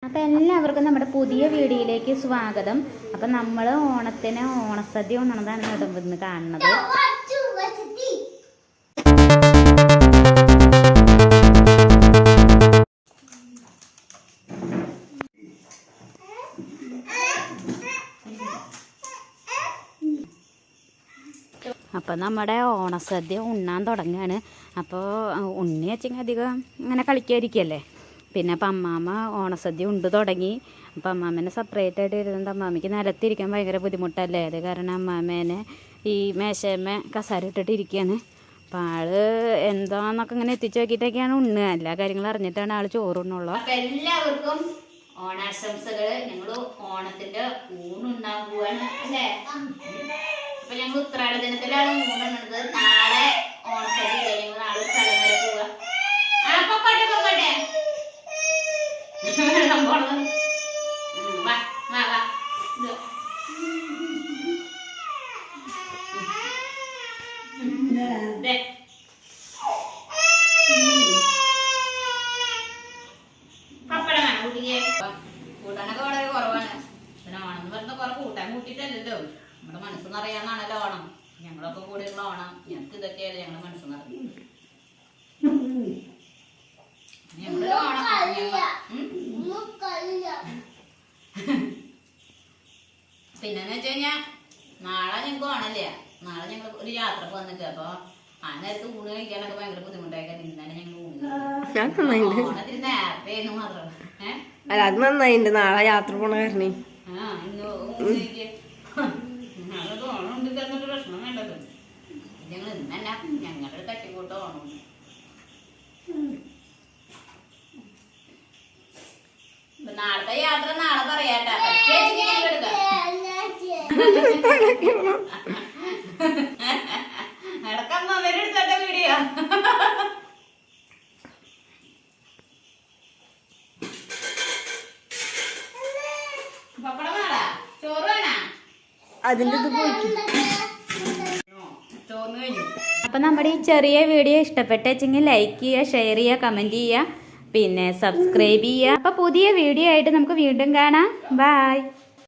അപ്പോൾ എല്ലാവർക്കും നമ്മുടെ പുതിയ വീഡിയോയിലേക്ക് സ്വാഗതം. അപ്പം നമ്മൾ ഓണത്തിന് ഓണസദ്യ ഉണ്ണതാണ് ഇന്ന് കാണുന്നത്. അപ്പോൾ നമ്മുടെ ഓണസദ്യ ഉണ്ണാൻ തുടങ്ങുകയാണ്. അപ്പോൾ ഉണ്ണി വെച്ചെങ്കിൽ അധികം അങ്ങനെ കളിക്കാതിരിക്കുകയല്ലേ. പിന്നെ അപ്പം അമ്മാമ്മ ഓണസദ്യ ഉണ്ട് തുടങ്ങി. അപ്പം അമ്മാമ്മേനെ സെപ്പറേറ്റ് ആയിട്ട് ഇരുന്നിട്ട് അമ്മാമ്മയ്ക്ക് നിലത്തിരിക്കാൻ ഭയങ്കര ബുദ്ധിമുട്ടല്ലേ. അത് കാരണം അമ്മാമ്മേനെ ഈ മേശമേ കസാര ഇട്ടിട്ട് ഇരിക്കുകയാണ്. അപ്പം ആള് എന്താന്നൊക്കെ ഇങ്ങനെ എത്തിച്ചു നോക്കിയിട്ടൊക്കെയാണ് ഉണ്ണുക. എല്ലാ കാര്യങ്ങളും അറിഞ്ഞിട്ടാണ് ആള് ചോറുണ്ണുള്ളൂ. അപ്പം എല്ലാവർക്കും ഓണാശംസകൾ. ഞങ്ങൾ ഓണത്തിന്റെ ഊണുണ്ടാൻ പോവാണ് അല്ലേ. അപ്പൊ ഞങ്ങൾ ഉത്രാട ദിനത്തിലാണ് ഊണുള്ളത്. നാളെ ഓണസദ്യ ഞങ്ങൾ നാളെ സ്ഥലം വരെ പോവാ. പൊക്കോട്ടെ പൊക്കോട്ടെ വെള്ളം പോണത്. വാ വാ വാ പപ്പടം വേണം കുട്ടിക്ക്. കൂട്ടാനൊക്കെ വളരെ കുറവാണ്. പിന്നെ ഓണം എന്ന് പറഞ്ഞാൽ കുറെ കൂട്ടാൻ കൂട്ടിയിട്ടല്ലല്ലോ. നമ്മുടെ മനസ്സെന്നറിയാന്നാണല്ലോ ഓണം. ഞങ്ങളൊക്കെ കൂടിയുള്ള ഓണം. ഞങ്ങൾക്ക് ഇതൊക്കെയല്ലേ ഞങ്ങളുടെ മനസ്സെന്നറിയാം. പിന്നെന്ന് വെച്ച് കഴിഞ്ഞാ നാളെ ഞങ്ങൾക്ക് ഓണല്ലേ. നാളെ ഞങ്ങൾ ഒരു യാത്രക്ക് വന്നിട്ട് അപ്പൊ ആ നേരത്ത് ഊണ് കഴിക്കാനൊക്കെ ഭയങ്കര ബുദ്ധിമുട്ടായിരിക്കും. ഇന്നലെ ഞങ്ങൾ ഓണത്തിന് നേരത്തെ മാത്രം അത് നന്നായിണ്ട്. നാളെ യാത്ര പോണ കാരണേ ഇന്ന് ഊണ് അതൊക്കെ ഓണം ഉണ്ട് തന്നിട്ട് പ്രശ്നം വേണ്ടത്. ഞങ്ങൾ ഇന്നല്ല ഞങ്ങളുടെ തട്ടിക്കൂട്ട് ഓണം. നാളത്തെ യാത്ര നാളെ പറയാട്ടാ. ഇടക്കമ്മ അവരെടുത്തോട്ടെ വീഡിയോ. പപ്പടം വേടാ ചോറ് വേണാ. അതിന്റെ ചോറ് കഴിഞ്ഞു. അപ്പം നമ്മുടെ ഈ ചെറിയ വീഡിയോ ഇഷ്ടപ്പെട്ടെങ്കിൽ ലൈക്ക് ചെയ്യുക, ഷെയർ ചെയ്യുക, കമൻറ്റ് ചെയ്യുക, പിന്നെ സബ്സ്ക്രൈബ് ചെയ്യുക. അപ്പോൾ പുതിയ വീഡിയോ ആയിട്ട് നമുക്ക് വീണ്ടും കാണാം. ബൈ.